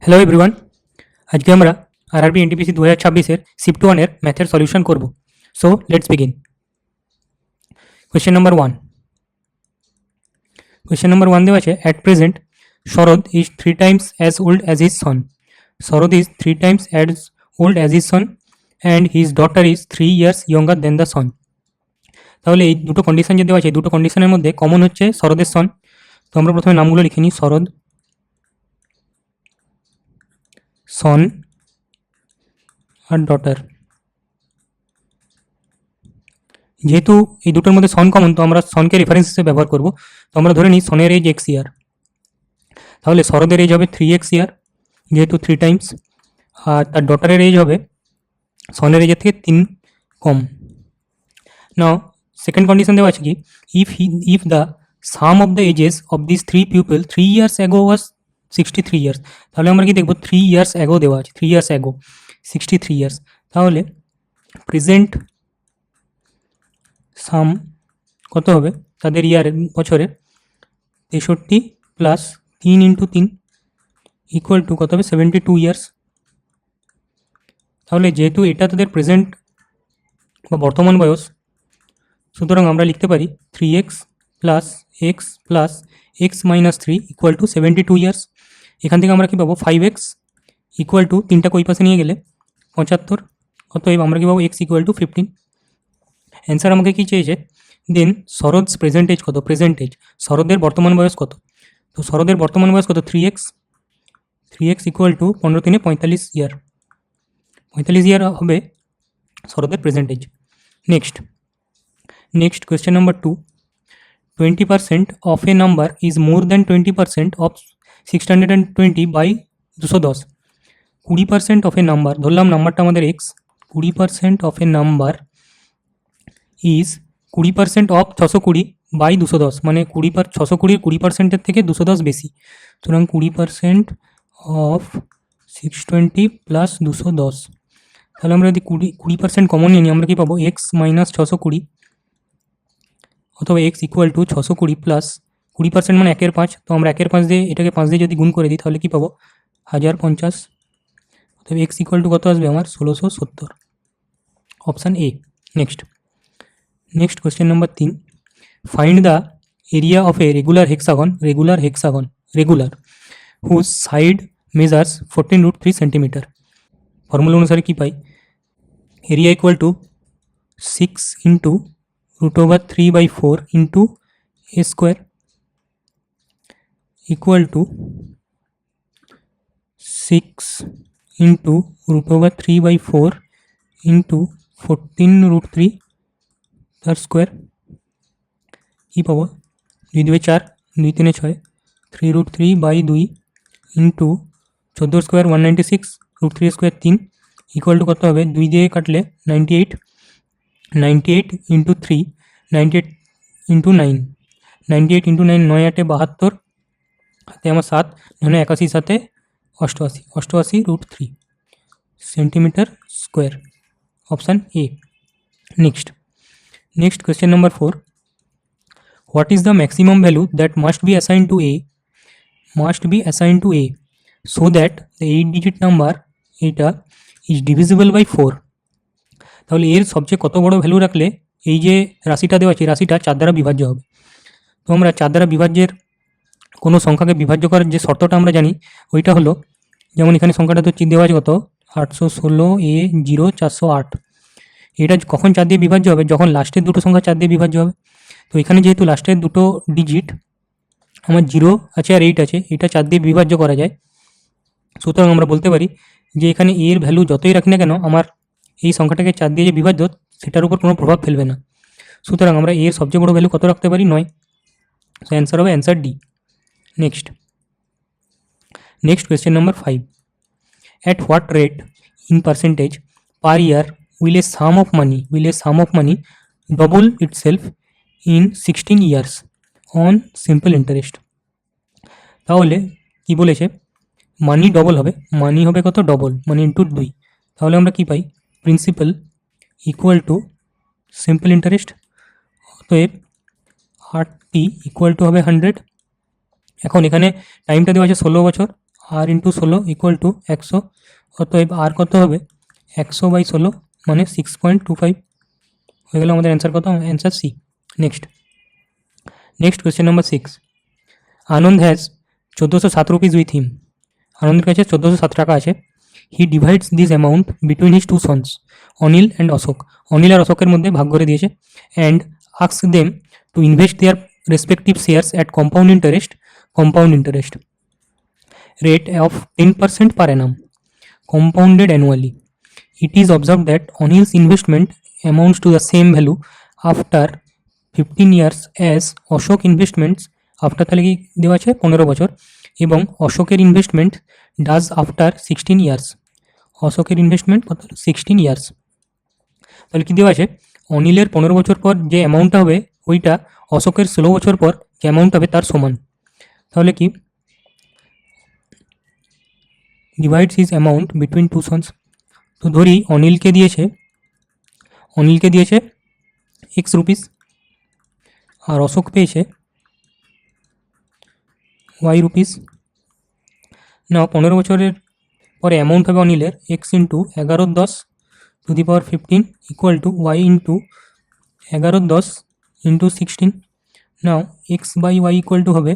Hello everyone, আজকে আমরা RRB NTPC 2026 এর শিফট 1 এর ম্যাথের সলিউশন করব। So let's begin. Question number 1। Question number 1 দেওয়া আছে, at present Sharad is 3 times as old as his son. Sharad is 3 times as old as his son and his daughter is 3 years younger than the son. তাহলে এই দুটো condition যে দেওয়া আছে, দুটো কন্ডিশনের মধ্যে কমন হচ্ছে শরদের সন। তো আমরা প্রথমে নামগুলো লিখে নিই, শরদ, সন আর ডটার। যেহেতু এই দুটোর মধ্যে সন কমন, তো আমরা সনকে রেফারেন্স হিসেবে ব্যবহার করব। তো আমরা ধরে নিই সনের এজ এক্স ইয়ার, তাহলে শরদের এজ হবে 3x ইয়ার যেহেতু 3 টাইমস, আর তার ডটারের এজ হবে সনের এজের থেকে 3 কম। নাও সেকেন্ড কন্ডিশন দেওয়া আছে কি, if the sum of the ages of this 3 people 3 years ago was 63 years. তাহলে আমরা কি দেখবো, 3 ইয়ার্স অ্যাগো দেওয়া আছে, 3 ইয়ার্স অ্যাগো 63 ইয়ার্স। তাহলে প্রেজেন্ট সাম কত হবে তাদের ইয়ারের, বছরের 63 প্লাস 3 ইন্টু 3 ইকুয়াল টু কত হবে, 72 ইয়ার্স। তাহলে যেহেতু এটা তাদের প্রেজেন্ট বা বর্তমান বয়স, সুতরাং আমরা লিখতে পারি 3x plus x plus x minus 3 equal two 72 years. এখান থেকে আমরা কী পাবো, 5x ইকুয়াল টু 3টা ওই পাশে নিয়ে গেলে 75। অতএব আমরা কী পাবো, x ইকুয়াল টু 15। অ্যান্সার আমাকে কী চেয়েছে, দেন শরদস প্রেজেন্ট এজ কত, প্রেজেন্ট এজ শরদের বর্তমান বয়স কত। তো শরদের বর্তমান বয়স কত, 3x equal to 15 3 45 year, 45 year হবে শরদের present age. Next question number 2। 20% of a number is more than 20% of 620 by 210। 20% of a number, ধরলাম নাম্বারটা আমাদের X, 20% of a number is 20% of 620 by 210, মানে 620 20%-এর থেকে 210 বেশি। সুতরাং 20% অফ 620 প্লাস 210। তাহলে আমরা যদি 20% কমন নিয়ে নিই, আমরা কি পাবো, এক্স মাইনাস 620 অথবা এক্স ইকুয়াল টু 620 প্লাস 20% মানে 1/5। তো আমরা 1/5 দিয়ে এটাকে 5 দিয়ে যদি গুণ করে দিই তাহলে কি পাবো, 1050। অথবা এক্স ইকুয়াল টু কত আসবে আমার, 1670, option A. Next question number 3। Find the area of a regular whose side measures 14√3 centimetre. Formula অনুসারে কি পাই, area equal to 6 into √3/4 into A square equal to 6 into √3/4 into 14√3 তার স্কোয়ার। কী পাবো, 2 2 4, 2 3 6, 3√3/2 into 14 square 196, √3 square 3 equal to কত হবে, 2 দিয়ে কাটলে 98 into 3, 98 into 9, 98 into 9, 9 8 72, হাতে আমার 7, 9 81, 7 88 √3 centimetre square, option A. Next question number 4। What is the maximum value that must be assign to A so that the 8 digit number এইটা is divisible by 4। তাহলে এর সবচেয়ে কত বড় ভ্যালু রাখলে এই যে রাশিটা দেওয়া আছে, রাশিটা 4 দ্বারা বিভাজ্য হবে। তো আমরা 4 দ্বারা বিভাজ্যের কোনো সংখ্যাকে বিভাজ্য করার যে শর্তটা আমরা জানি, ওইটা হলো, যেমন এখানে সংখ্যাটা তো দেওয়া আছে কত, 816A0408। এটা কখন 4 দিয়ে বিভাজ্য হবে, যখন লাস্টের দুটো সংখ্যা 4 দিয়ে বিভাজ্য হবে। তো এখানে যেহেতু লাস্টের দুটো ডিজিট আমার 0 আছে আর 8 আছে, এটা 4 দিয়ে বিভাজ্য করা যায়। সুতরাং আমরা বলতে পারি যে এখানে এর ভ্যালু যতই রাখি না কেন, আমার এই সংখ্যাটাকে 4 দিয়ে যে বিভাজ্য সেটার উপর কোনো প্রভাব ফেলবে না। সুতরাং আমরা এর সবচেয়ে বড় ভ্যালু কত রাখতে পারি, 9। সো অ্যান্সার হবে answer D. Next question number 5। At what rate in percentage per year will a sum of money double itself in 16 years on simple interest। তাহলে কি বলেছে, মানি ডবল হবে, মানি হবে কত, ডবল মানে ইন্টু 2। তাহলে আমরা কি পাই, principal equal to simple interest. অতএব 8t ইকুয়াল টু হবে 100। এখন এখানে টাইমটা দেওয়া আছে 16 বছর আর ইন্টু 16 ইকুয়াল টু 100। অতএব আর কত হবে 100/16 মানে 6.25 হয়ে গেল আমাদের অ্যান্সার। কত? Answer C. Next question number 6। Anand has 1407 rupees with him. আনন্দের কাছে 1407 টাকা আছে। He divides this amount between his two sons Anil and Ashok. Anil আর অশোকের মধ্যে ভাগ করে দিয়েছে। And ask them to invest their respective shares at compound interest rate of 10% per annum, compounded annually. It is observed that Anil's investment amounts to the same value after 15 years as Ashok investments after তাহলে কি দেওয়া আছে 15 বছর, এবং অশোকের investment does after 16 years. অশোকের investment কত? 16 years. তাহলে কি দেওয়া আছে? অনিলের 15 বছর পর যে অ্যামাউন্টটা হবে ওইটা অশোকের 16 বছর পর যে অ্যামাউন্ট হবে তার সমান। তাহলে কি divides his amount between two sons. তো ধরি অনিলকে দিয়েছে এক্স রুপিস আর অশোক পেয়েছে ওয়াই রুপিস। না 15 বছরের পরে অ্যামাউন্ট হবে অনিলের x into 11/10⁻15 equal to y into 11/10 into 16। Now x by y equal to হবে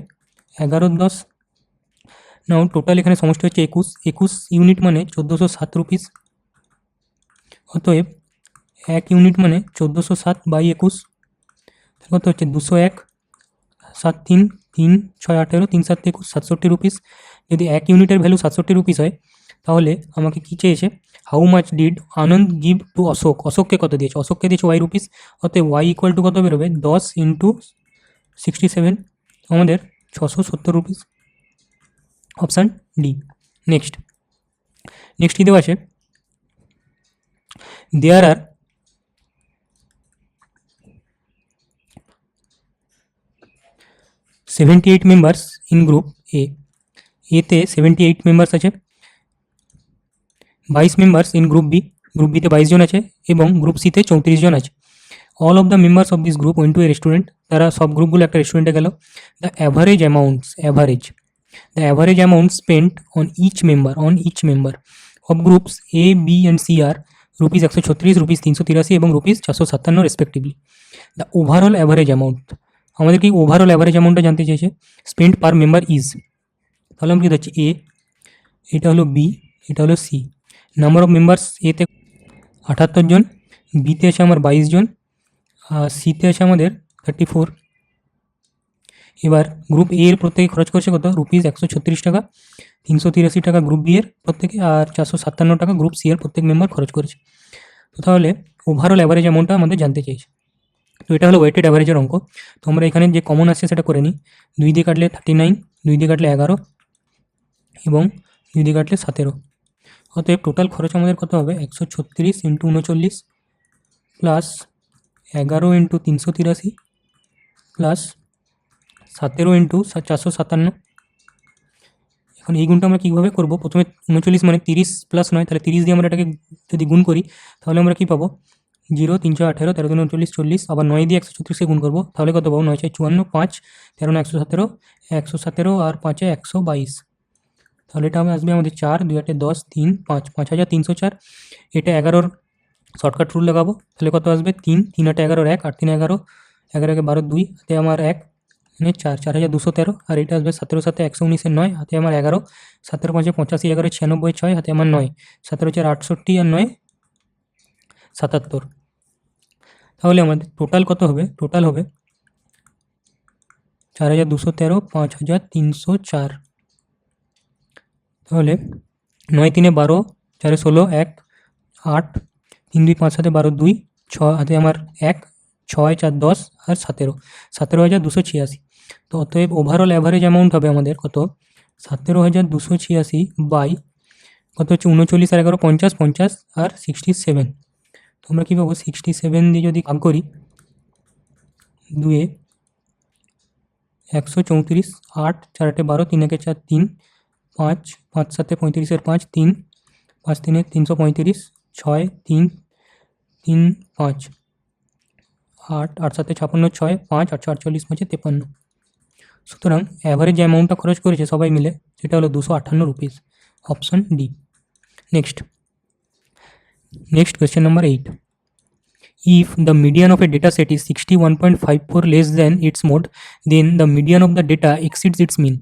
11/10। নাও টোটাল এখানে সমষ্টি হচ্ছে 21 ইউনিট মানে 1407 রুপিস। অতএব 1 ইউনিট মানে 1407/21 কত হচ্ছে 201। 7 3 3 6 18 3 7 21 67 রুপিস। যদি 1 ইউনিটের ভ্যালু 67 রুপিস হয় তাহলে আমাকে কি চেয়েছে? How much did Anand give to Ashok. অশোককে কত দিয়েছে? অশোককে দিয়েছে ওয়াই রুপিস। অতএব ওয়াই ইকুয়াল টু কত বেরোবে? 10 ইন্টু 67 আমাদের 670 রুপিস। Option D. নেক্সট কি দেওয়া আছে? দেয়ার আর 78 মেম্বার্স ইন গ্রুপ এতে 78 মেম্বার্স আছে। 22 মেম্বার্স ইন গ্রুপ বিতে 22 জন আছে এবং গ্রুপ সিতে 34 জন আছে। All of the members of this group went to a restaurant. তারা সব গ্রুপগুলো একটা রেস্টুরেন্টে গেল। The average amount spent on each member of groups A B and C are rupees 136, rupees 383 এবং rupees 457 respectively. The overall average amount, আমাদের কি overall average অ্যামাউন্টটা জানতে চেয়েছে। স্পেন্ট পার মেম্বার ইজ, তাহলে আমরা কি হচ্ছে এ, এটা হলো বি, এটা হলো সি। নাম্বার অফ মেম্বার্স এতে 78 জন, বিতে আছে আমার 22 জন, আর সিতে আছে আমাদের 34। এবার গ্রুপ এ এর প্রত্যেকে খরচ করছে কত? রুপিস 136 টাকা, 383 টাকা গ্রুপ বি এর প্রত্যেকে, আর 457 টাকা গ্রুপ সি এর প্রত্যেক মেম্বার খরচ করেছে। তো তাহলে ওভারঅল অ্যাভারেজ অ্যামাউন্টটা আমাদের জানতে চাইছে। তো এটা হলো ওয়েটেড অ্যাভারেজের অঙ্ক। তো আমরা এখানে যে কমন আসছে সেটা করে নিই। 2 দিয়ে কাটলে 39, 2 দিয়ে কাটলে 11 এবং 2 দিয়ে কাটলে 17। অতএব টোটাল খরচ আমাদের কত হবে? 136 into 39 plus 11 into 383 plus 17 into 457। এখন এই গুণটা আমরা কীভাবে করবো? প্রথমে 39 মানে 30 প্লাস 9, তাহলে 30 দিয়ে আমরা এটাকে যদি গুণ করি তাহলে আমরা কী পাবো? 0 3 4 18, 13 3 39 40, আবার 9 দিয়ে 136কে গুণ করবো তাহলে কত পাবো? 9 4 54, 5 13 9 117 আর 5 122। তাহলে এটা আসবে আমাদের 4 2 8 10 3 5 5304। এটা 11-র শর্টকাট রুল লাগাবো, তাহলে কত আসবে? 3 3 8 11 1 8 3 11 11 1 12 2 হাতে আমার 1 মানে 4 4213। আর এটা আসবে 17 7 119 9 হাতে আমার 11, 17 5 85 11 96 6 হাতে আমার 9, 17 4 68 আর 9 77। তাহলে আমাদের টোটাল কত হবে? টোটাল হবে 4213 5304। তাহলে 9 3 12, 4 16 1 8 3 2 5 7 12 2 6 হাতে আমার 1 6 4 10 আর 17,286। তো অতএব ওভারঅল অ্যাভারেজ অ্যামাউন্ট হবে আমাদের কত? 17,286 বাই কত হচ্ছে 39 আর 11 50 50 আর 67। তো আমরা কী পাবো? 67 দিয়ে যদি ভাগ করি 2 134, 8 4 8 12, 3 1 4 3 5 5 7 35 5 3 5 3 335 6 3 3 5 8 8 7 56 6 5 8 48 5 53। সুতরাং অ্যাভারেজ যে অ্যামাউন্টটা খরচ করেছে সবাই মিলে সেটা হলো 258 rupees, option D. Next question number 8, if the median of a data set is 61.54 less than its mode, then the median of the data exceeds its mean.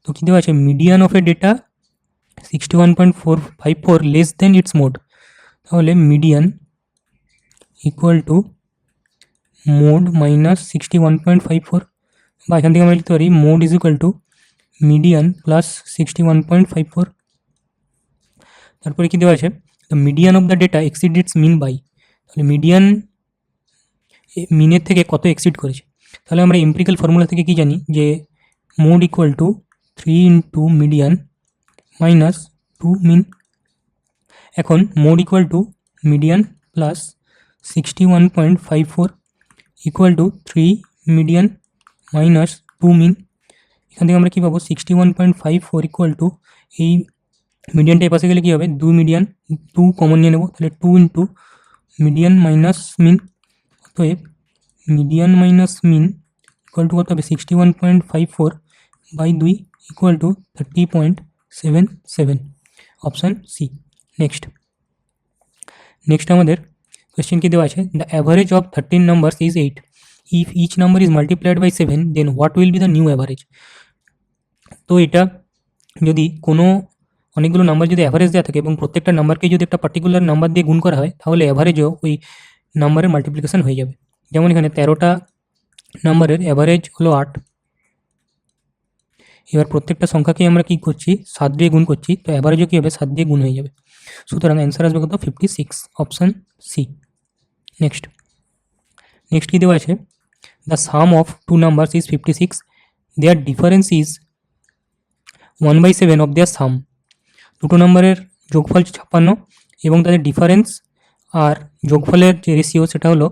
তো কি দেওয়া আছে, median of a data 61.454 less than its mode, তাহলে median equal to mode minus 61.54, বা এখান থেকে আমরা লিখতে পারি mode is equal to median plus 61.54। তারপরে কি দেওয়া আছে, the median of the data exceed its mean by, তাহলে মিডিয়ান মিনের থেকে কত এক্সিড করেছে। তাহলে আমরা এমপিরিক্যাল ফর্মুলা থেকে কি জানি যে mode equal to 3 into median minus 2 মিন। এখন mode equal to median plus 61.54 equal to 3 median minus 2 মিন। এখান থেকে আমরা কী পাবো, 61.54 ইকুয়াল টু, এই মিডিয়ানটা এপাশে গেলে কী হবে, 2 মিডিয়ান 2 কমন নিয়ে নেবো, তাহলে 2 ইন্টু মিডিয়ান মাইনাস মিন, অতএব median minus mean equal to কত হবে, 61.54 by 2 equal to 30.77, option C. Next আমাদের কোয়েশ্চেন কি দেওয়া আছে, the average of 13 numbers is 8, if each number is multiplied by 7 then what will be the new average. তো এটা যদি কোনো অনেকগুলো নাম্বার যদি অ্যাভারেজ দেওয়া থাকে এবং প্রত্যেকটা নাম্বারকে যদি একটা পার্টিকুলার নাম্বার দিয়ে গুণ করা হয় তাহলে অ্যাভারেজও ওই নাম্বারের মাল্টিপ্লিকেশন হয়ে যাবে। যেমন এখানে 13টা নাম্বারের অ্যাভারেজ হলো 8, এবার প্রত্যেকটা সংখ্যাকে আমরা কী করছি, 7 দিয়ে গুণ করছি, তো অ্যাভারেজও কী হবে, 7 দিয়ে গুণ হয়ে যাবে। সুতরাং অ্যান্সার আসবে কত, 56, অপশান সি। নেক্সট কী দেওয়া আছে, the sum of two numbers is 56, their difference is 1/7 of their sum. দুটো নম্বরের যোগফল 56 এবং তাদের ডিফারেন্স আর যোগফলের যে রেশিও সেটা হলো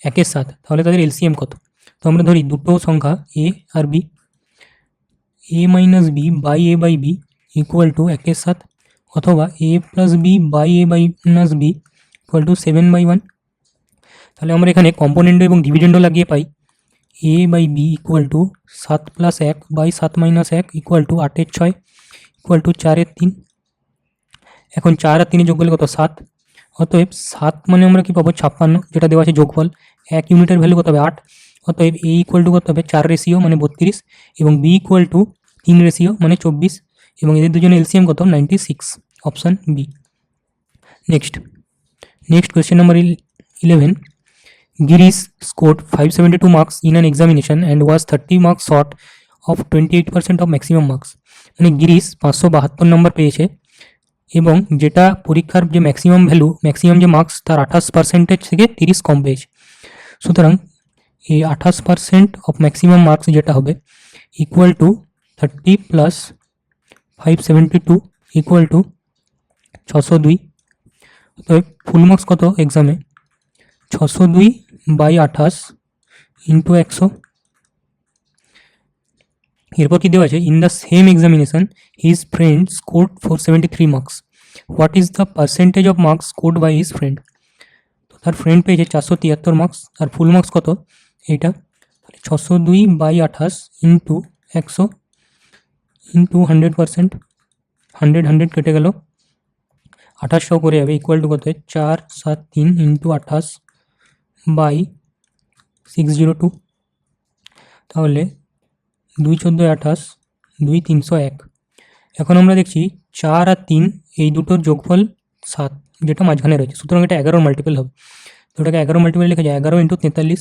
1/7, তাহলে তাদের এলসিএম কত। তো আমরা ধরি দুটো সংখ্যা এ আর b, a minus b by a by B equal to 1/7, অথবা a plus b by a by minus b equal to 7/1। তাহলে আমরা এখানে কম্পোনেন্ট এবং ডিভিডেন্ডও লাগিয়ে পাই a by B equal to 7 + 1 by 7 - 1 equal to 8/6 equal to 4/3। এখন 4 আর 3 যোগ করলে কত, 7, অতএব 7 মানে আমরা কি পাবো, 56, যেটা দেওয়া আছে যোগফল, 1 ইউনিটের ভ্যালু কত হবে, 8, অতএব এ ইকুয়াল টু কত হবে, 4 রেশিও মানে 32, এবং বি ইকুয়াল টু 3 রেশিও মানে 24, এবং এদের দুজনের এলসিএম কত, 96, option B. Next question number 11, Girish scored 572 marks in an examination and was 30 marks short of 28% of maximum marks। মানে গিরিশ 572 নম্বর পেয়েছে এবং যেটা পরীক্ষার যে ম্যাক্সিমাম যে মার্কস তার 28% থেকে 30 কম পেয়েছে। সুতরাং এই 28% অফ ম্যাক্সিমাম মার্কস যেটা হবে equal to 30 plus 572 equal to 602। তো ফুল মার্কস কত এক্সামে, 602 বাই 28 ইন্টু 100। এরপর কি দেওয়া আছে, in the same examination his friend scored 473 marks, what is the percentage of marks scored by his friend. তো তার ফ্রেন্ড পেয়েছে 473 মার্কস, আর ফুল মার্কস কত এইটা, তাহলে 602 বাই 28 ইন্টু 100 ইন্টু 100%, 100 কেটে গেল, 2800 করে যাবে ইকুয়াল টু কত, 473 ইন্টু 28 বাই 602, তাহলে 2 × 14 = 28, 2 × 301। এখন আমরা দেখছি 4 আর 3 এই দুটোর যোগফল 7, যেটা মাঝখানে রয়েছে, সুতরাং এটা 11 মাল্টিপল হবে। তো ওটাকে 11 মাল্টিপল লেখা যায়, 11 × 43।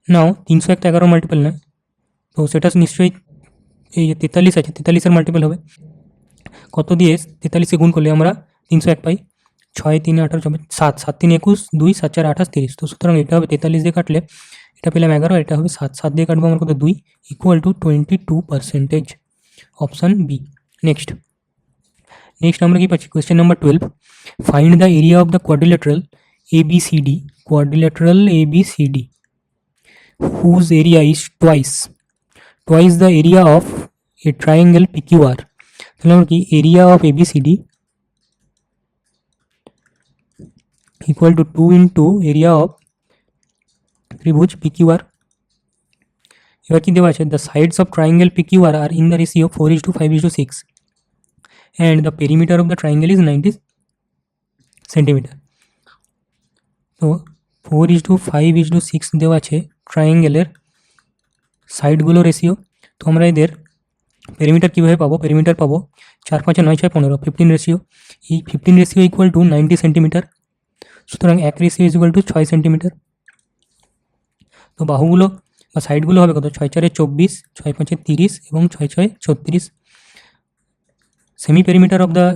নাও 301 তো 11 মাল্টিপল না, তো সেটা নিশ্চয়ই এই যে 43 আছে, 43-এর মাল্টিপল হবে। কত দিয়ে 43-কে গুণ করলে আমরা 301 পাই, 6 × 3 = 18, 7, 7 × 3 = 21, 2, 7, 4, 28, 30। তো সুতরাং এটা হবে 43 দিয়ে কাটলে এটা পেলাম 11, এটা হবে 7, 7 দিয়ে কাটবো আমার কত, 2, equal to 22%, option B. Next আমরা কি পাচ্ছি, question number 12, find the area of the quadrilateral ABCD whose area is twice the area of a triangle PQR। তাহলে আমরা কি, area of ABCD equal to 2 into area of ত্রিভুজ PQR। এবার কি দেওয়া আছে, the sides of triangle PQR are in the ratio 4:5:6 and the perimeter of the triangle is 90 centimetre. তো 4:5:6 দেওয়া আছে ট্রাইঙ্গেলের সাইডগুলো রেশিও। তো আমরা এদের পেরিমিটার কীভাবে পাবো, পেরিমিটার পাবো 4 5 9 6 15 15 রেশিও। এই 15 রেশিও ইকুয়াল টু 90 সেন্টিমিটার, সুতরাং 1 ratio is equal to 6 centimetre. তো বাহুগুলো বা সাইডগুলো হবে কত, 6 4 24, 6 5 30 এবং 6 6 36। সেমি পেরিমিটার অফ দ্য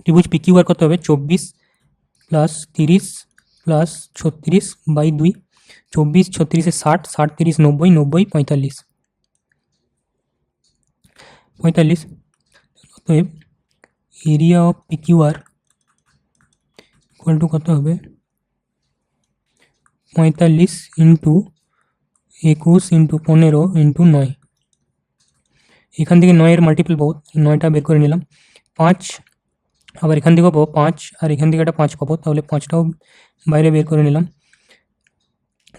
ত্রিভুজ PQR কত হবে, 24 প্লাস 30 প্লাস 36 বাই 2, 24 36 60, 60 30 90, 90 45 45। অতএব area of PQR equal to কত হবে, 45 ইন্টু 21 ইন্টু 15 ইন্টু 9। এখান থেকে 9-এর মাল্টিপল পাবো, 9টা বের করে নিলাম। 5 আবার এখান থেকেও পাবো 5, আর এখান থেকে একটা 5 পাবো, তাহলে 5টাও বাইরে বের করে নিলাম।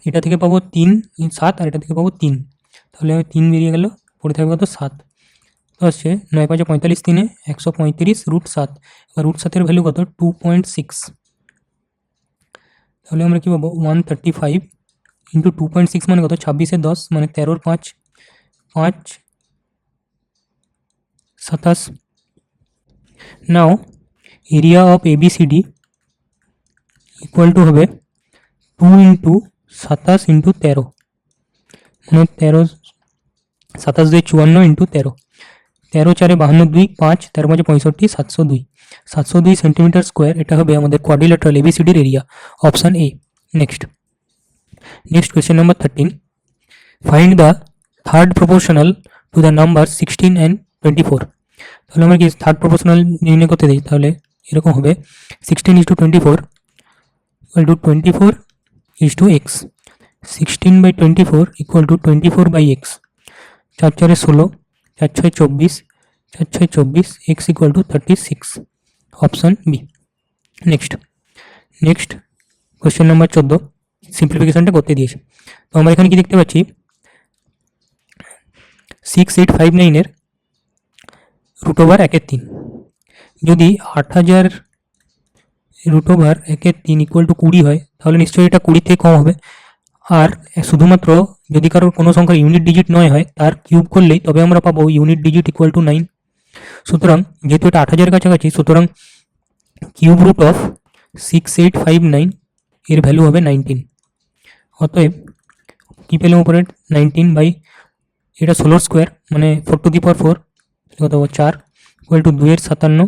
এটা থেকে পাবো 3 7, আর এটা থেকে পাবো 3, তাহলে 3 বেরিয়ে গেল, পড়ে থাকবে কত 7। তো আসছে 9 5 45, 3 135 √7। এবার √7-এর ভ্যালু কত, 2.6। তাহলে আমরা কী পাবো, 135 ইন্টু 2.6 মানে কত, 26 10 মানে 13 5 5 27। নাও area of ABCD equal to হবে 2 ইন্টু 27 ইন্টু 13, মানে 13 27 2 54 ইন্টু 13, 13 4 52 2 5, 13 5 65, 702 702 সেন্টিমিটার স্কোয়ার। এটা হবে আমাদের কোয়াড্রিল্যাটারাল ABCDর area, option A. Next question number 13, find the third proportional to the number 16 and 24। তাহলে আমরা কি থার্ড প্রপোর্শনাল নির্ণয় করতে দিই, তাহলে এরকম হবে 16:24 equal to 24:x, 16/24 equal to 24/x, 4 4 16, 4 6 24, 4 6 24, x equal to 36, option B. Next question number 14, সিম্পলিফিকেশনটা করতে দিয়েছে। তো আমরা এখানে কি দেখতে পাচ্ছি, 6859-এর √1/3। যদি 8000 √1/3 ইকুয়াল টু 20 হয়, তাহলে নিশ্চয়ই এটা 20 থেকে কম হবে। আর শুধুমাত্র যদি কারোর কোনো সংখ্যার ইউনিট ডিজিট 9 হয়, তার কিউব করলেই তবে আমরা পাবো ইউনিট ডিজিট ইকুয়াল টু 9। সুতরাং যেহেতু এটা 8000 কাছাকাছি, সুতরাং কিউব রুট অফ 6859 এর ভ্যালু হবে 19। অতএব কী পেলাম উপরে, 19 বাই এটা 16 স্কোয়ার মানে 4 টু দি পাওয়ার 4 কত 4 equal to 2 57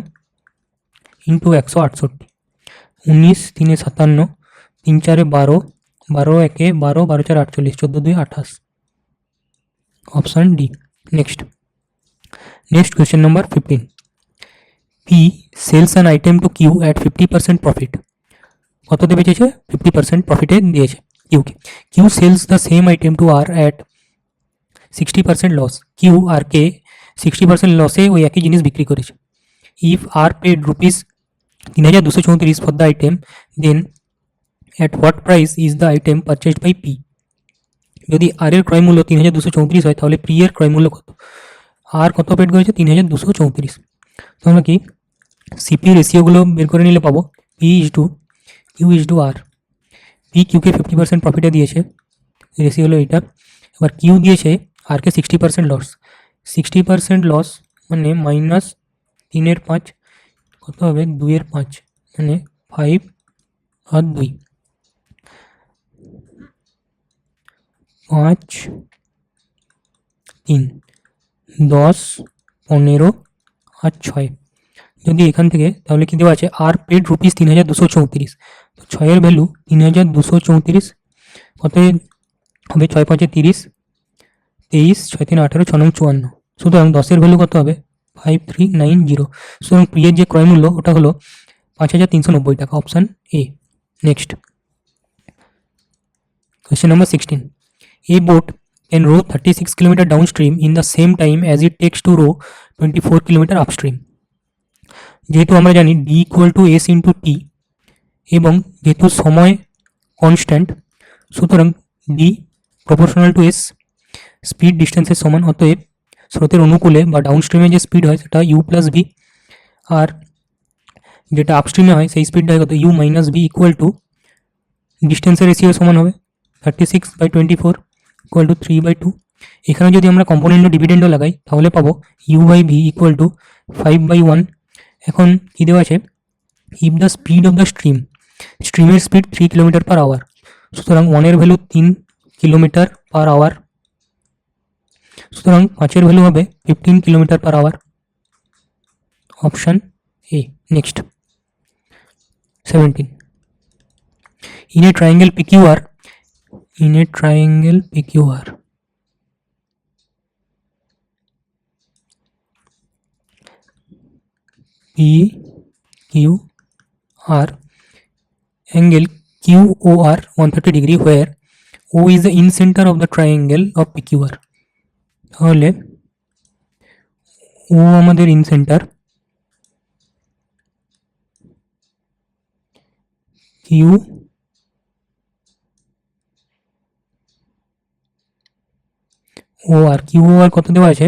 into 168, 19 3 57, 3 4 12, 12 1 12, 12 4 48, 14 2 28, option D. Next question number 15, P sells an item to Q at 50% profit. কততে বেচেছে, 50% প্রফিটে দিয়েছে কিউকে। Q sells the same item to R at 60% loss. Q R কে 60% লসে ওই একই জিনিস বিক্রি করেছে। If R paid ₹3234 for the item, then at what price is the item purchased by P. যদি আর এর ক্রয় মূল্য 3234 হয়, তাহলে পি এর ক্রয় মূল্য কত, আর কত পেড করেছে 3234। তো আমরা কি সিপি রেশিওগুলো বের করে নিলে পাবো P/Q/R। পি কিউকে 50% প্রফিটে দিয়েছে, রেশিও হলো এইটা। এবার কিউ দিয়েছে আরকে 60% লস। 60% লস মানে মাইনাস 3/5 কত হবে, 2/5 মানে 5 আর 2, 5 3 10 15 আর 6। যদি এখান থেকে তাহলে কি দেওয়া আছে, আর পেড ₹3234, তো 6-এর ভ্যালু 3234, কত হবে 6 5 30, 23 6 3 18, 6 9 54। সুতরাং 10-এর ভ্যালু কত হবে 5390। সুতরাং পি এর যে ক্রয় মূল্য ওটা হলো 5390 টাকা, option A. Next question number 16, a boat can row 36 km downstream in the same time as it takes to row 24 km upstream। যেহেতু আমরা জানি d equal to s into t, এবং যেহেতু সময় কনস্ট্যান্ট, সুতরাং d proportional to s, speed ডিস্টেন্সের সমান, অতএব স্রোতের অনুকূলে বা ডাউনস্ট্রিমে যে স্পিড হয় সেটা ইউ প্লাস ভি, আর যেটা আপস্ট্রিমে হয় সেই স্পিডটা কত u minus v equal to ডিস্টেন্সের রেশিও সমান হবে 36/24 ইকুয়াল টু 3/2। এখানে যদি আমরা কম্পোনেন্ট ডিভিডেন্ডও লাগাই তাহলে পাবো u by v equal to 5/1। এখন কী দেওয়া আছে, if the speed of the স্ট্রিমের স্পিড 3 কিলোমিটার পার আওয়ার, সুতরাং 1-এর ভ্যালু 3 কিলোমিটার পার আওয়ার, সুতরাং 5-এর ভ্যালু হবে 15 kilometre per hour, option A. Next 17, in a triangle PQR, PQR, angle QOR 130 degree, where O is the in center of the triangle of PQR। তাহলে O আমাদের in centre, QOR কত দেওয়া আছে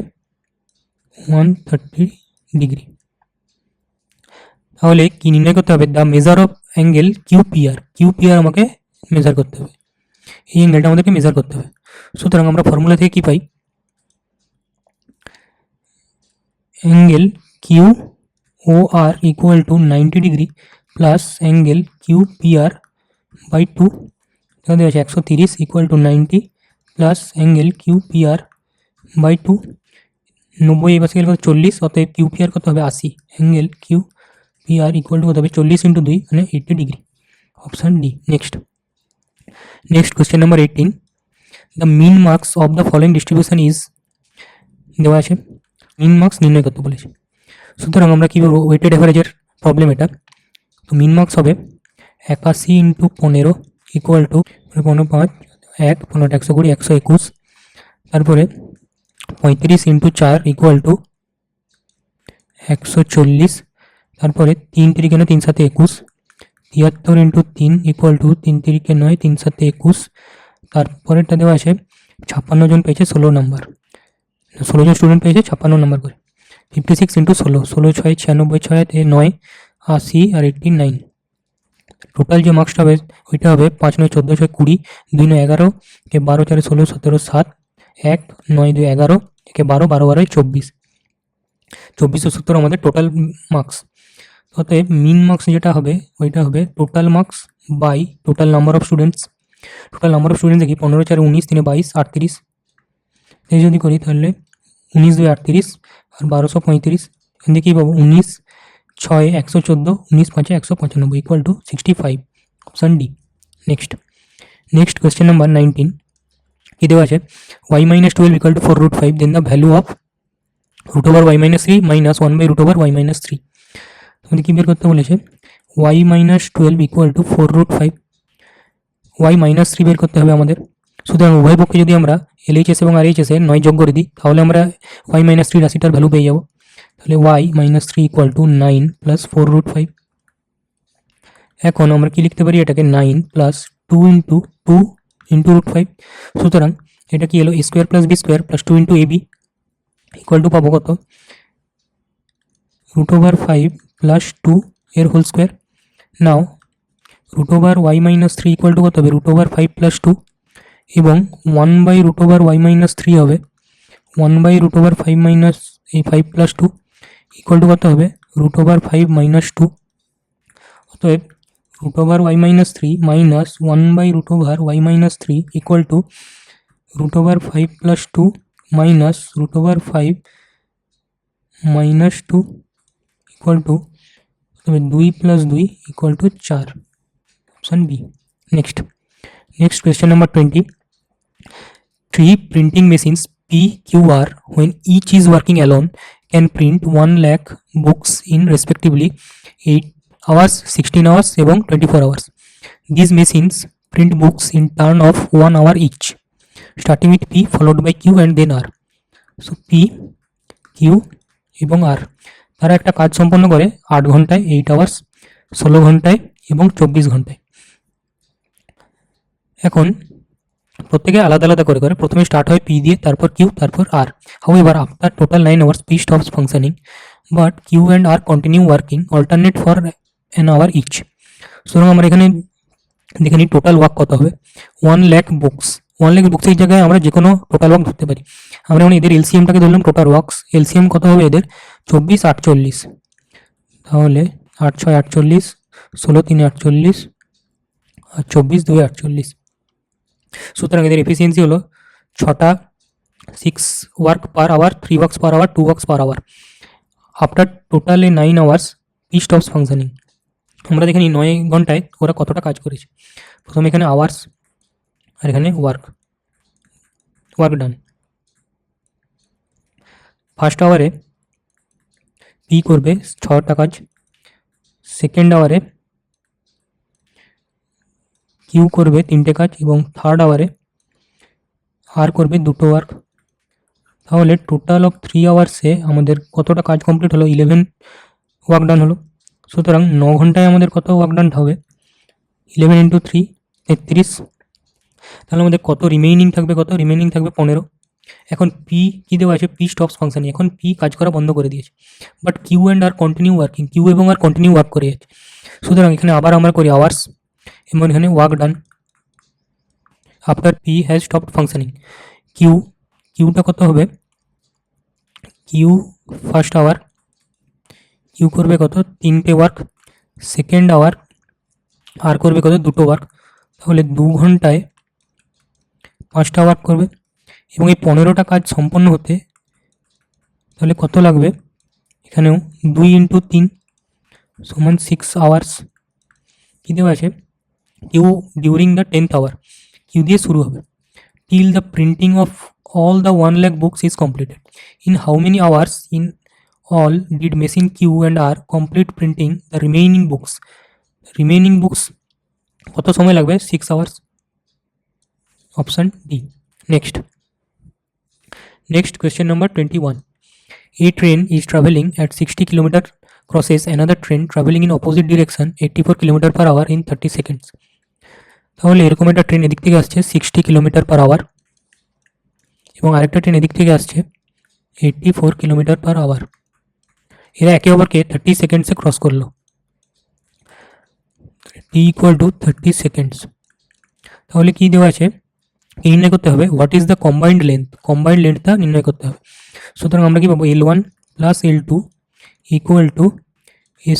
130 degree. তাহলে কি নির্ণয় করতে হবে, the measure of angle QPR আমাকে মেজার করতে হবে, এই অ্যাঙ্গেলটা আমাদেরকে মেজার করতে হবে। সুতরাং আমরা ফর্মুলা থেকে কি পাই, angle QOR equal to 90 degree plus angle QPR/2, এখানে দেওয়া আছে 130 equal to 90 plus angle QPR/2, 90 এই পাশে গেলে কত 40, অতএব QPR কত হবে 80, অ্যাঙ্গেল QPR ইকুয়াল টু কত হবে 40 × 2 মানে 80 degree, option D. Next question number 18, the mean marks of the following distribution is, দেওয়া আছে মিন মার্কস নির্ণয় করতে বলেছে। সুতরাং আমরা কী বলবো, ওয়েটেড অ্যাভারেজের প্রবলেম এটা। তো মিন মার্কস হবে 81 × 15 ইকুয়াল টু 15 5 1 15 120 121, তারপরে 35 × 4 ইকুয়াল টু 140, তারপরে 3 × 3 7 21, 73 × 3 ইকুয়াল টু 3 × 9 3 7 21, তারপরেরটা দেওয়া আছে 56 জন পেয়েছে 16 নাম্বার, 16 জন স্টুডেন্ট পেয়েছে 56 নাম্বার করে, 56 × 16 16 6 96 6 9 80 আর 89, টোটাল যে মার্কসটা হবে ওইটা হবে 5 9 14 6 20 2 9 11 কে 12 4 16 17 7 1 9 2 11 একে 12 12 12 24, 2470 আমাদের টোটাল মার্কস। অতএব মিন মার্কস যেটা হবে ওইটা হবে total marks by total number of students. Total number of students দেখি 15 4 19 3 22 38, এই যদি করি তাহলে 19 2 38 আর 1235, এখান থেকে কী পাবো 19 6 114 19 5 195 equal to 65, option D. Next question number 19, কি দেওয়া আছে, y - 12 equal to 4√5, then the value of √y - 3 minus 1/√y - 3। আমাদের কী বের করতে বলেছে, y - 12 ইকুয়াল টু 4√5, y - 3 বের করতে হবে আমাদের। সুতরাং উভয় পক্ষে যদি আমরা LHS এবং RHS এর 9 যোগ করে দিই তাহলে আমরা y - 3 রাশিটার ভ্যালু পেয়ে যাব। তাহলে y - 3 ইকুয়াল টু 9 প্লাস 4√5। এখন আমরা কি লিখতে পারি, এটাকে 9 প্লাস 2 × √5। সুতরাং এটা কি হলো a² + b² plus 2 × ab equal to পাবো কত, √5 প্লাস 2 এর whole square. Now √y - 3 equal to কত হবে, √5 প্লাস 2, এবং 1/√y - 3 হবে 1/√5 এই 5 প্লাস 2 ইকুয়াল টু কত হবে, √5 - 2। অতএব √y - 3 minus 1/√y - 3 equal to √5 plus 2 minus √5 - 2 equal to 2 plus 2 equal to 4, option B. Next question number 20, 3 printing machines PQR, when each is working alone, can print 1 lakh books in respectively 8 hours, 16 hours এবং 24 hours. These machines print books in turn of 1 hour each, starting with P followed by Q and then R. So P, Q এবং R তারা একটা কাজ সম্পন্ন করে 8 ঘন্টায় 8 hours, 16 ঘন্টায় এবং 24 ঘন্টায়। এখন প্রত্যেকে আলাদা আলাদা করে করে। প্রথমে স্টার্ট হয় পি দিয়ে, তারপর কিউ, তারপর R. However after total 9 hours P stops functioning, but Q and R continue working alternate for an hour each. সুতরাং আমরা এখানে দেখে নিই টোটাল ওয়ার্ক কত হবে। 1,00,000 বুকস, 1,00,000 বুকসের জায়গায় আমরা যে কোনো টোটাল ওয়ার্ক ধরতে পারি। আমরা এখন এদের এলসিএমটাকে ধরলাম টোটাল ওয়ার্কস। এলসিএম কত হবে এদের? 24 48, তাহলে 8 6 48, 16 3 48 আর 24 2 48। সুতরাং এদের এফিসিয়েন্সি হলো 6টা 6 work per hour, 3 works per hour, 2 works per hour. After totally 9 hours P stops functioning. আমরা দেখে নিই 9 ঘন্টায় ওরা কতটা কাজ করেছে। প্রথমে এখানে আওয়ার্স আর এখানে ওয়ার্ক ডান। ফার্স্ট আওয়ারে পি করবে 6টা কাজ, সেকেন্ড আওয়ারে কিউ করবে 3টে কাজ এবং থার্ড আওয়ারে আর করবে 2টো ওয়ার্ক। তাহলে টোটাল অফ 3 আওয়ার্সে আমাদের কতটা কাজ কমপ্লিট হলো? 11 ওয়ার্ক ডান হলো। সুতরাং 9 ঘন্টায় আমাদের কত ওয়ার্ক ডান হবে? 11 × 3 33। তাহলে আমাদের কত রিমেইনিং থাকবে? কত রিমেইনিং থাকবে? 15। এখন পি কী দেওয়া আছে? পি স্টপস ফাংশনে এখন পি কাজ করা বন্ধ করে দিয়েছে, but Q and R continue working, Q এবং আর কন্টিনিউ ওয়ার্ক করে যাচ্ছে। সুতরাং এখানে আবার আমরা করি আওয়ার্স এবং এখানে work done after P has stopped functioning. কিউটা কত হবে? কিউ ফার্স্ট আওয়ার, কিউ করবে কত? 3টে ওয়ার্ক, সেকেন্ড আওয়ার আর করবে কত? 2টো ওয়ার্ক। তাহলে 2 ঘন্টায় 5টা ওয়ার্ক করবে এবং এই 15টা কাজ সম্পন্ন হতে তাহলে কত লাগবে? এখানেও 2 × 3 সমান 6 আওয়ার্স। কী দেওয়া আছে? Q during the 10th hour, Q দিয়ে শুরু হবে, till the printing of all the 1,00,000 books is completed. In how many hours in all did machine Q and R complete printing the remaining books? Remaining books কত সময় লাগবে? 6 hours. Option D. Next question number 21. A train is traveling at 60 km crosses another train traveling in opposite direction 84 km per hour in 30 seconds. তাহলে এরকম একটা train এদিক থেকে আসছে 60 km/h এবং আরেকটা ট্রেন এদিক থেকে আসছে 84 km/h। এরা একে অপরকে 30 সেকেন্ডসে ক্রস করলো। t = 30 seconds. তাহলে কি দেওয়া আছে? নির্ণয় করতে হবে হোয়াট ইজ দ্য কম্বাইন্ড লেন্থটা নির্ণয় করতে হবে। সুতরাং আমরা কি পাবো? L1 + L2 =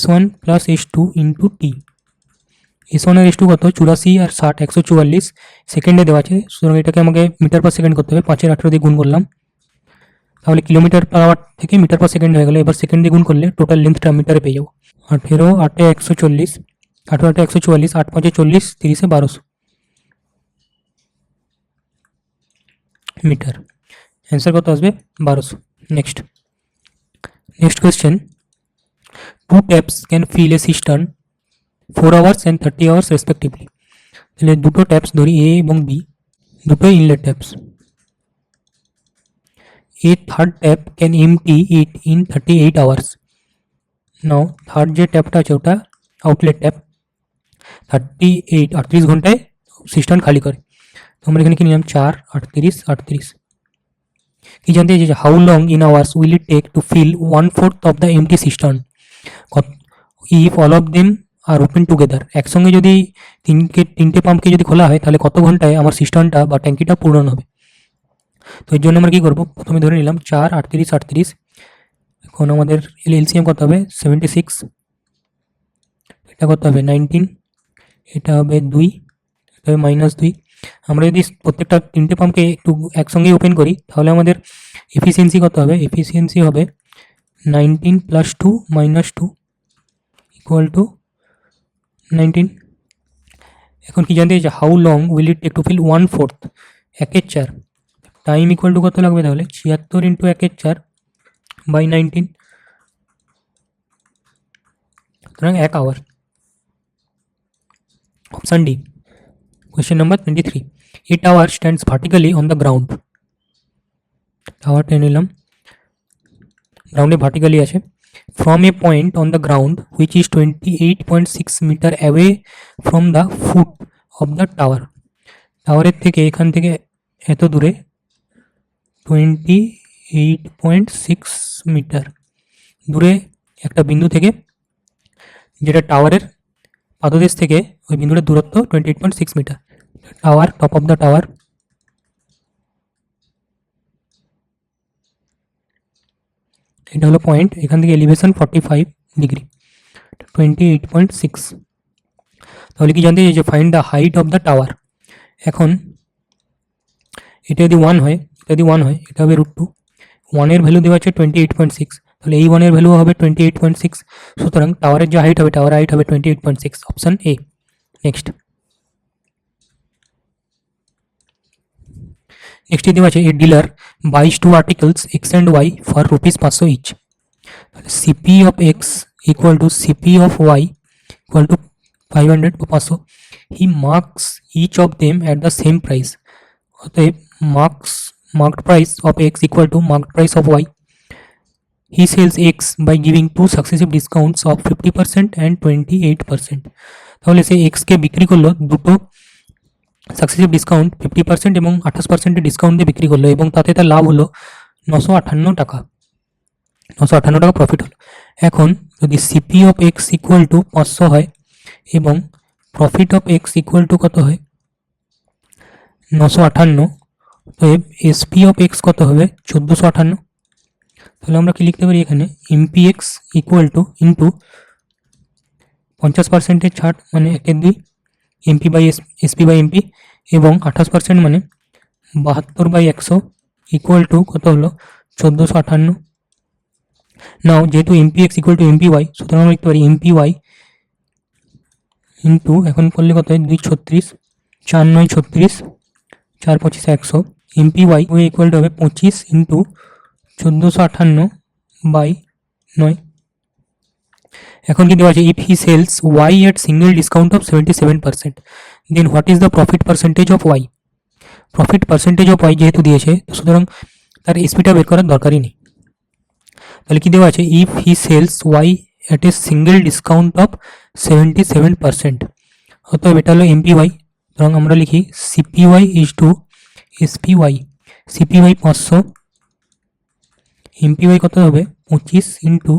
S1 + S2 × t। S1 আর S2 কত? 84 আর 60 144 সেকেন্ডে দেওয়া আছে। সুতরাং এটাকে আমাকে মিটার পার সেকেন্ড করতে হবে। 5-এর 18 দিয়ে গুণ করলাম, তাহলে km/h থেকে মিটার পার সেকেন্ড হয়ে গেল। এবার সেকেন্ড দিয়ে গুণ করলে টোটাল লেন্থটা মিটারে পেয়ে যাবো। 18 8 140, 18 8 144, 8 5 40, 30 1200 মিটার। অ্যান্সার কত আসবে? 1200। Next question. 2 taps can fill a cistern 4 hours and 30 hours respectively. তাহলে দুটো ট্যাপস ধরি, এ এবং বি, দুটো inlet taps. A third tap can empty it in 38 hours. Now third যে ট্যাপটা আছে ওটা আউটলেট ট্যাপ, 38 ঘন্টায় সিস্টেম খালি করে। তো আমরা এখানে কি নিলাম? 4 38 38। কি জানতে চাইছে? How long in hours will it take to fill 1/4 of the empty system if all of them are open together. একসঙ্গে যদি তিনটে পাম্পকে যদি খোলা হয় তাহলে কত ঘন্টায় আমার সিস্টেমটা বা ট্যাঙ্কিটা পূরণ হবে? তো এর জন্য আমরা কী করবো? প্রথমে ধরে নিলাম 4 38 38। এখন আমাদের এলসিএম কত হবে? 76। এটা কত হবে? 19। এটা হবে 2, এটা হবে -2। আমরা যদি প্রত্যেকটা তিনটে পাম্পকে একটু একসঙ্গে ওপেন করি তাহলে আমাদের এফিসিয়েন্সি কত হবে? এফিসিয়েন্সি হবে 19 + 2 - 2 = 19। এখন কি জানতে চাইছে? How long will it take to fill 1/4, 1/4। Time = কত লাগবে তাহলে? 76 × 1/4 / 19, সুতরাং 1 hour. Option D. Question number 23. A tower stands vertically on the ground. টাওয়ারটা নিলাম, গ্রাউন্ডে ভার্টিক্যালি আছে। From a point on the ground which is 28.6 meter away from the foot of the tower. টাওয়ারের থেকে এখান থেকে এত দূরে 28.6 মিটার দূরে একটা বিন্দু থেকে, যেটা টাওয়ারের পাদদেশ থেকে ওই বিন্দুটার দূরত্ব 28.6 metre. Tower, top of the tower, এটা হলো পয়েন্ট। এখান থেকে এলিভেশন 45 ডিগ্রি, 28.6। তাহলে কি জানতে চাইছে? Find the height of the tower. এখন এটা যদি 1 হয়, এটা হবে √2। 1 এর ভ্যালু দেওয়া আছে 28.6, তাহলে এই 1 এর ভ্যালু হবে 28.6। সুতরাং টাওয়ারের যে হাইট হবে, টাওয়ার হাইট হবে 28.6, অপশন এ। নেক্সট দেওয়া আছে, a dealer buys 2 articles x and y for ₹500 each. তাহলে CP of x equal to CP of Y equal to 500 বা 500। He marks each of them at the same price. অতএব marked price of x equal to marked price of y. He sells x by giving two successive discounts of 50% and 28%. তাহলে সে x কে বিক্রি করলো দুটো successive discount 50% এবং 28% discount দিয়ে বিক্রি করলো, এবং তাতে তার লাভ হলো 958 টাকা, 958 টাকা প্রফিট হলো। এখন যদি CP of x equal to 500 হয় এবং profit of x equal to কত হয়? 958, তো এসপি অফ এক্স কত হবে? 1458। তাহলে আমরা কি লিখতে পারি এখানে? MP X equal to into 50% ছাড় মানে 1/2, MP by SP by MP, এবং 28% মানে 72/100 ইকুয়াল টু কত হলো? 1458। নাও যেহেতু MP X equal to MP Y, সুতরাং আমরা লিখতে পারি এমপি ওয়াই ইন্টু, এখন করলে কত হয়? 236, 4 9 36, 4 25 100, এমপি ওয়াই ইকুয়াল টু হবে 25 ইন্টু 1458/9। এখন কি দেওয়া আছে? If he sells Y at single discount of 77%, then what is the profit percentage of Y? Profit percentage of Y যেহেতু দিয়েছে, সুতরাং তার এসপিটা বের করার দরকারই নেই। তাহলে কি দেওয়া আছে? If he sells Y at a single discount of 77%, অতএব এটা হলো এমপি ওয়াই। সুতরাং আমরা লিখি CP Y is to SP Y. CP Y 500, MP Y কত হবে? 25 ইন্টু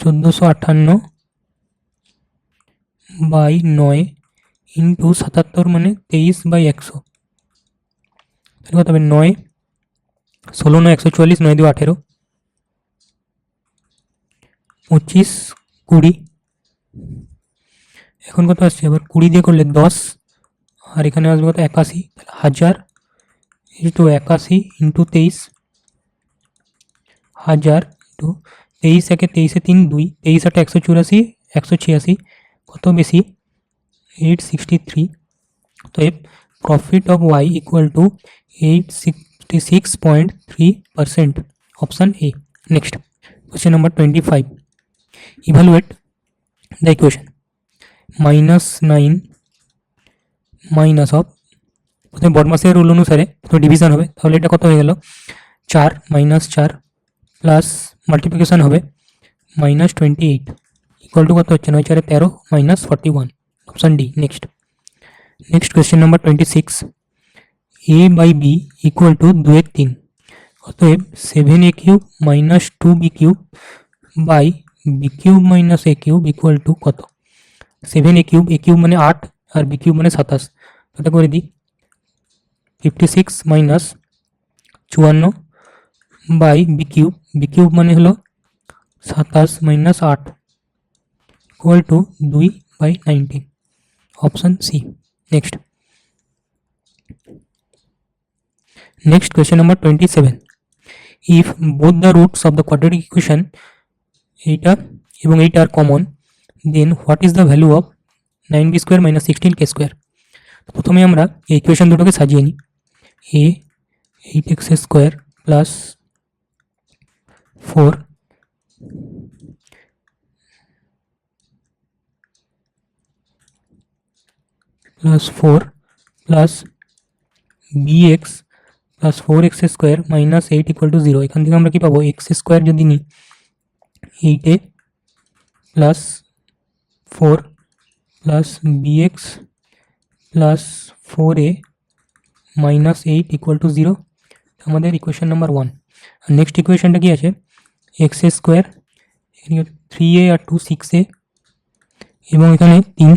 1458/9 ইন্টু 77 মানে 23/100, তাহলে কত হবে? 9 16 9 144, 9 2 18, 25 20। এখন কত আসছে? আবার 20 দিয়ে করলে 10, আর এখানে আসবে কত? 81। তাহলে 1000 ইন্টু 81 ইন্টু 23, 1000 ইন্টু 23 একে 23 3 2, 23 8 184, 186, কত বেশি? 863। তো profit of Y equal to 866.3%, option A. Next question number 25, evaluate the equation -9 minus of, প্রথমে বদমাসের রুল অনুসারে তো ডিভিশন হবে, তাহলে এটা কত হয়ে গেল? 4 -4 প্লাস মাল্টিপ্লিকেশন হবে -28 ইকুয়াল টু কত হচ্ছে? 9 4 13 -41, option D. Next question number 26, A by B equal to 2/3, অতএব 7a cube minus 2b cube by B cube minus A cube equal to কত? 7a কিউব, এ কিউব মানে 8 আর বি কিউব মানে 27, এটা করে দিই 56 মাইনাস 54 বাই বি কিউব মানে হলো 27 minus 8 equal to 2/19, option C. Next question number 27, if both the roots of the quadratic equation, এইটা এবং এইটা are common, then what is the value of 9b² - 16k²? প্রথমে আমরা এই ইকুয়েশন দুটোকে সাজিয়ে নিই। এ 8x² plus 4 plus bx plus 4x² minus 8 equal two 0। এখান থেকে আমরা কি পাবো? x² যদি নিই 8a plus 4 plus bx plus 4a -8 = 0, আমাদের ইকুয়েশন নাম্বার 1। আর নেক্সট ইকুয়েশনটা কি আছে, x² 3a আর 2 6a, এবং এখানে 3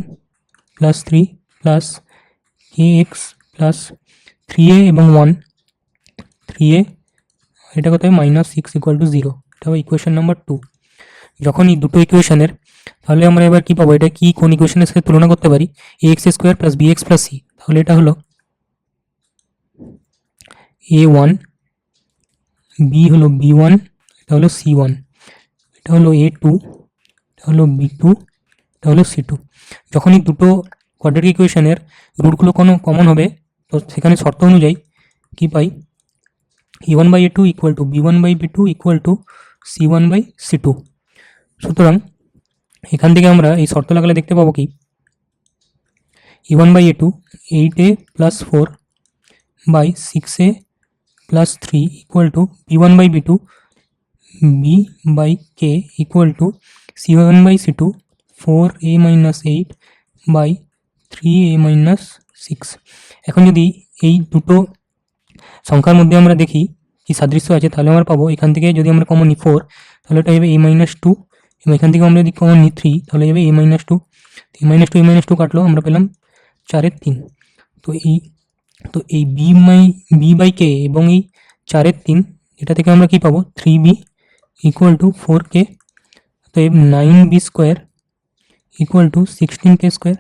+ 3 + kx + 3a এবং 1 3a, এটা কত হবে -6 = 0, এটা হবে ইকুয়েশন নাম্বার 2। যখন এই দুটো ইকুয়েশনের, তাহলে আমরা এবার কি পাবো, এটা কি কোন ইকুয়েশনের সাথে তুলনা করতে পারি, ax² + bx + c, তাহলে এটা হলো a1, b হলো b1, এটা হলো c1, এটা হলো a2, এটা হলো b2, এটা হলো c2। যখন এই দুটো কোয়াড্রেটিক ইকুয়েশনের রুটগুলো কোনো কমন হবে, তো সেখানে শর্ত অনুযায়ী কি পাই, a1/a2 = b1/b2 = c1/c2। সুতরাং এখান থেকে আমরা এই শর্ত লাগালে দেখতে পাবো কি, a1/a2 8a + 4/6a + 3 = b1/b2 b/k = c1/c2 4a - 8/3a - 6। এখন যদি এই দুটো সংখ্যার মধ্যে আমরা দেখি কি সাদৃশ্য আছে, তাহলে আমরা পাবো এখান থেকে যদি আমরা কমন নিই 4, তাহলে এটা হবে a - 2, এবং এখান থেকে আমরা যদি কমন নিই 3, তাহলে হবে a - 2, a - 2 কাটলো, আমরা পেলাম 4-এর 3। তো এই b/k এবং এই 4-এর 3, এটা থেকে আমরা কি পাবো, 3b = 4k, তো 9b² = 16k²।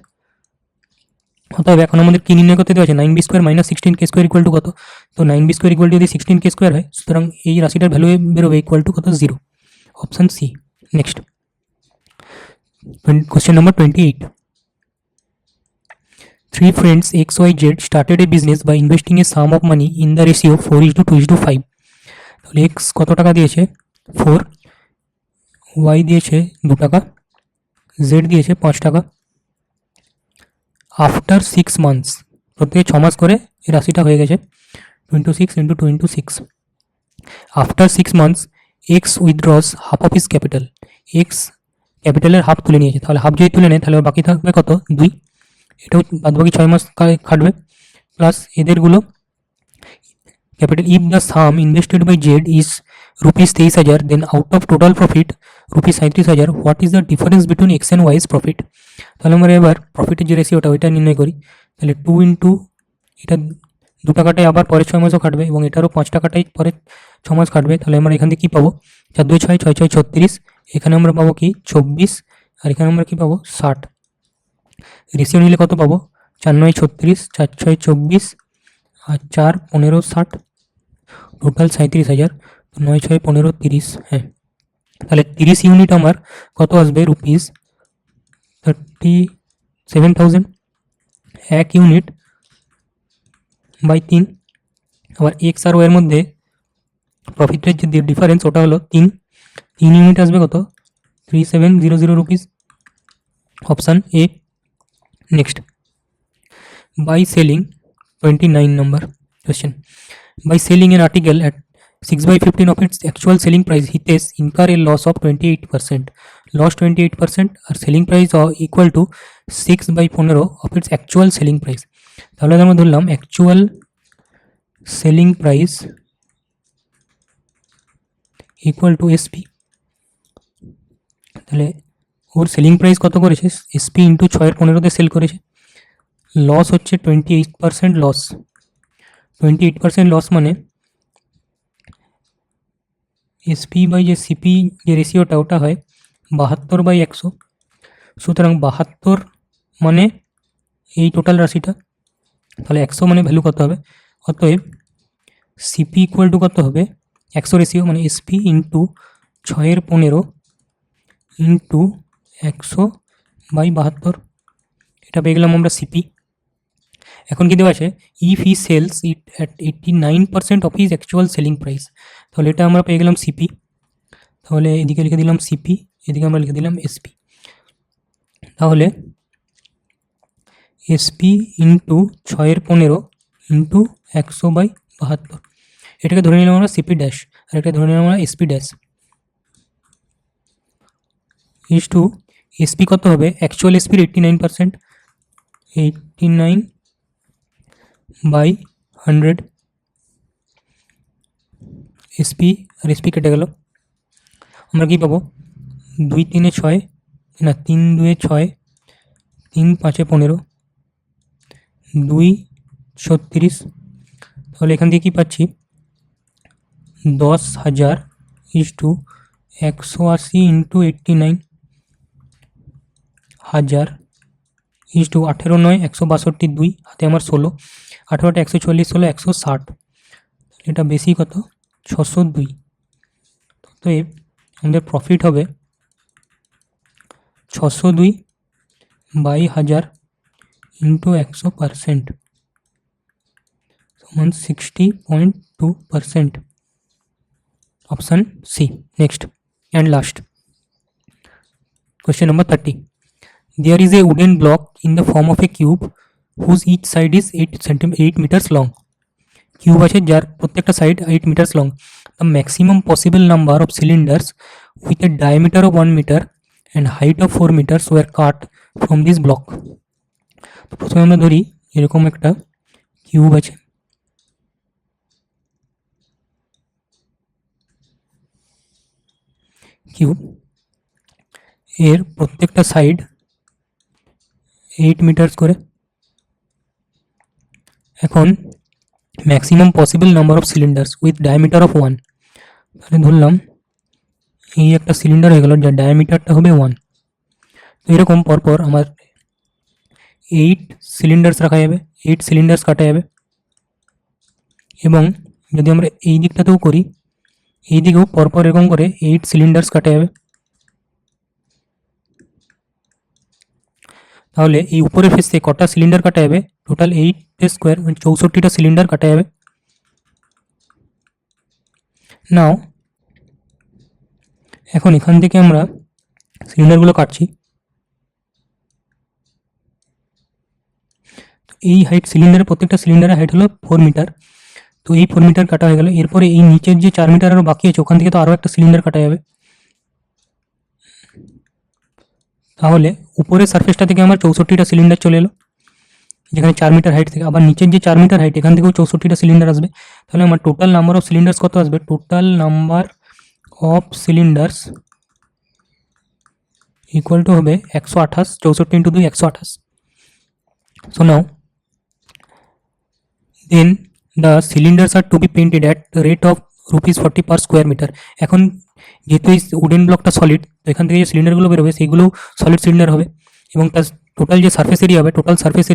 অতএব এখন আমাদের কি নির্ণয় করতে দেওয়া আছে, 9b² - 16k² = কত, তো 9b² যদি 16k² হয়, সুতরাং এই রাশিটার ভ্যালু বেরোবে কত, 0, option C. Next question number 28। Three friends XYZ started a business by investing a sum of money in the ratio 4:2:5. তাহলে x কত টাকা দিয়েছে, 4, y দিয়েছে 2 টাকা, z দিয়েছে 5 টাকা। আফটার 6 মান্থস, প্রত্যেকে 6 মাস করে এই রাশিটা হয়ে গেছে 26 × 2 × 6। After 6 months x withdraws half of his capital, x ক্যাপিটালের হাফ তুলে নিয়েছে, তাহলে হাফ যদি তুলে নেয় তাহলে বাকি থাকবে কত, 2, এটাও বাদবাকি 6 মাস খাটবে, প্লাস এদেরগুলো capital. If the sum invested by z is ₹23,000, then out of total profit ₹37,000, what is the difference between x and y's profit. তাহলে আমরা এবার প্রফিটের যে রেশিওটা ওইটা নির্ণয় করি, তাহলে 2 × এটা 2 টাকাটাই আবার পরের 6 মাসও খাটবে, এবং এটারও 5 টাকাটাই পরের 6 মাস খাটবে। তাহলে আমরা এখান থেকে কী পাবো, 4 2 6 6 6 36, এখানে আমরা পাবো কি 24, আর এখানে আমরা কী পাবো 60। রেশিও নিলে কত পাবো, 4 9 36, 4 6 24, আর 4 15 60, টোটাল 37,000, 9 6 15 30। হ্যাঁ, তাহলে 30 ইউনিট আমার কত আসবে, ₹37,000, 1 ইউনিট বাই 3। আবার এক্স আর ওয়ের মধ্যে প্রফিটের যে ডিফারেন্স ওটা হলো 3 ইউনিট আসবে কত, ₹3700, option A. Next, by selling 29 number question, by selling an article at 6/15 of its actual selling price, he thus incur a loss of 28%, loss 28%, আর selling price equal to 6/15 of its actual selling price। তাহলে আমরা ধরলাম actual selling price equal to SP, তাহলে ওর selling price কত করেছে, SP × 6/15 sell করেছে, loss হচ্ছে 28% loss. 28% loss মানে SP বাই যে সিপি যে রেশিওটা ওটা হয় 72/100। সুতরাং 72 মানে এই টোটাল রাশিটা, তাহলে 100 মানে ভ্যালু কত হবে, অতএব সিপি ইকুয়াল টু কত হবে, 100 রেশিও মানে SP × 6/15 × 100/72, এটা পেয়ে গেলাম আমরা সিপি। এখন কি দেওয়া আছে, if he sales it at 89% of his actual selling price, তাহলে এটা আমরা পেয়ে গেলাম সিপি। তাহলে এদিকে লিখে দিলাম সিপি, এদিকে আমরা লিখে দিলাম এসপি। তাহলে এসপি × 6/15 × 100/72, এটাকে ধরে নিলাম আমরা সিপি ড্যাশ, আর এটা ধরে নিলাম আমরা SP dash. Is to SP কত হবে, অ্যাকচুয়াল এসপির 89%, 89/100 100 এসপি আর এসপি কেটে গেল। আমরা কি পাবো? 2 3 6 না 3 2 6 3 5 15 2 36। তাহলে এখান থেকে কি পাচ্ছি? 10,000 ইজ টু 180 ইন্টু 89 হাজার ইজ টু 18 9 162 2 হাতে আমার 16 18টা 140 16 160। এটা বেশি কত? 602। তো আমাদের প্রফিট হবে 602 বাই 1000 ইন্টু 100% সমান 60.2%। Option C. Next and last question number 30. There is a wooden block in the form of a cube whose each side is 8 meters long. Cube আছে যার প্রত্যেকটা side 8 meters long. The maximum possible number of cylinders with a diameter of 1 meter and height of 4 meters were cut from this block. তো প্রথমে আমরা ধরি এরকম একটা cube আছে, কিউব এর প্রত্যেকটা সাইড 8 মিটার্স করে। এখন maximum possible number of cylinders with diameter of 1, তাহলে ধরলাম এই একটা সিলিন্ডার হয়ে গেল যার ডায়ামিটারটা হবে 1। তো এরকম পরপর আমার 8 সিলিন্ডার্স রাখা যাবে, 8 সিলিন্ডার্স কাটা যাবে। এবং যদি আমরা এই দিকটাতেও করি, এই দিকেও পরপর এরকম করে 8 সিলিন্ডার্স কাটা যাবে। তাহলে এই উপরের ফেসে কটা সিলিন্ডার কাটা যাবে? টোটাল 8 স্কোয়ার মানে 64টা সিলিন্ডার কাটা যাবে। নাও এখন এখান থেকে আমরা সিলিন্ডারগুলো কাটছি। এই হাইট সিলিন্ডারের প্রত্যেকটা সিলিন্ডারের হাইট হলো 4 মিটার। তো এই 4 মিটার কাটা হয়ে গেল। এরপরে এই নিচের যে 4 মিটার আরও বাকি আছে ওখান থেকে তো আরও একটা সিলিন্ডার কাটা যাবে। তাহলে উপরের সারফেসটা থেকে আমার 64টা সিলিন্ডার চলে এলো, যেখানে 4 মিটার হাইট থেকে। আবার নিচের যে 4 মিটার হাইট এখান থেকেও 64টা সিলিন্ডার আসবে। তাহলে আমার টোটাল নাম্বার অফ সিলিন্ডার্স কত আসবে? Total number of cylinders equal to হবে 128। 64 into 2 128। So now then the cylinders are to be painted at the rate of ₹40 per square metre. এখন যেহেতু এই উডেন ব্লকটা সলিড, তো এখান থেকে যে সিলিন্ডারগুলো বেরোবে সেইগুলোও সলিড সিলিন্ডার হবে। এবং তার টোটাল যে সারফেস এরিয়া হবে, total surface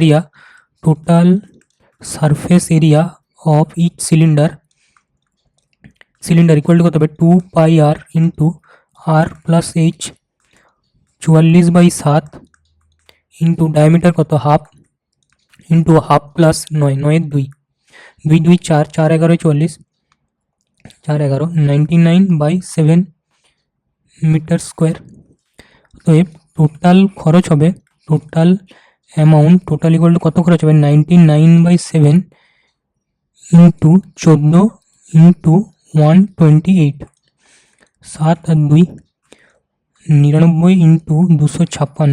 area of each cylinder equal to কত হবে? 2 pi r into r plus h 44/7 into diameter কত? Half into half plus 9 9 2 2 2 4 4 11 44 4 11 99/7 metre square. তো টোটাল খরচ হবে, total amount total equal to কত খরচ হবে? 99/7 ইন্টু 14 ইন্টু 128 7 আর 2 99 ইন্টু 256।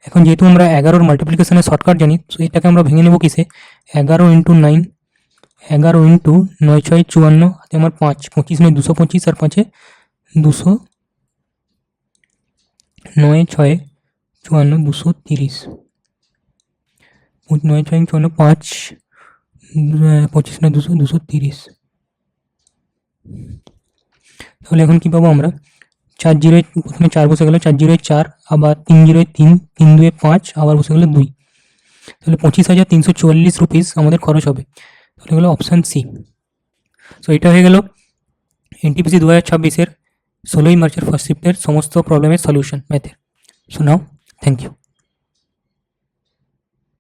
এখন যেহেতু আমরা 11 মাল্টিপ্লিকেশনের শর্টকাট জানি, তো এটাকে আমরা ভেঙে নেব কিসে? 11 ইন্টু 9, 11 ইন্টু 9 6 54 হাতে আমার 5 25 9 225 আর 5 200 9 6 54 230 9 6 54 5 25 9 200 230। তাহলে এখন কি পাবো আমরা? 4 0 প্রথমে 4 বসে গেল, 4 0 4 আবার 3 0 3 3 2 5 আবার বসে গেল 2। তাহলে 25,344 রুপিস আমাদের খরচ হবে। তাহলে হলো অপশান সি। সো এটা হয়ে গেল এনটিপিসি 2026-এর 16ই মার্চের ফার্স্ট শিফটের সমস্ত প্রবলেমের সলিউশন ম্যাথের। So now thank you.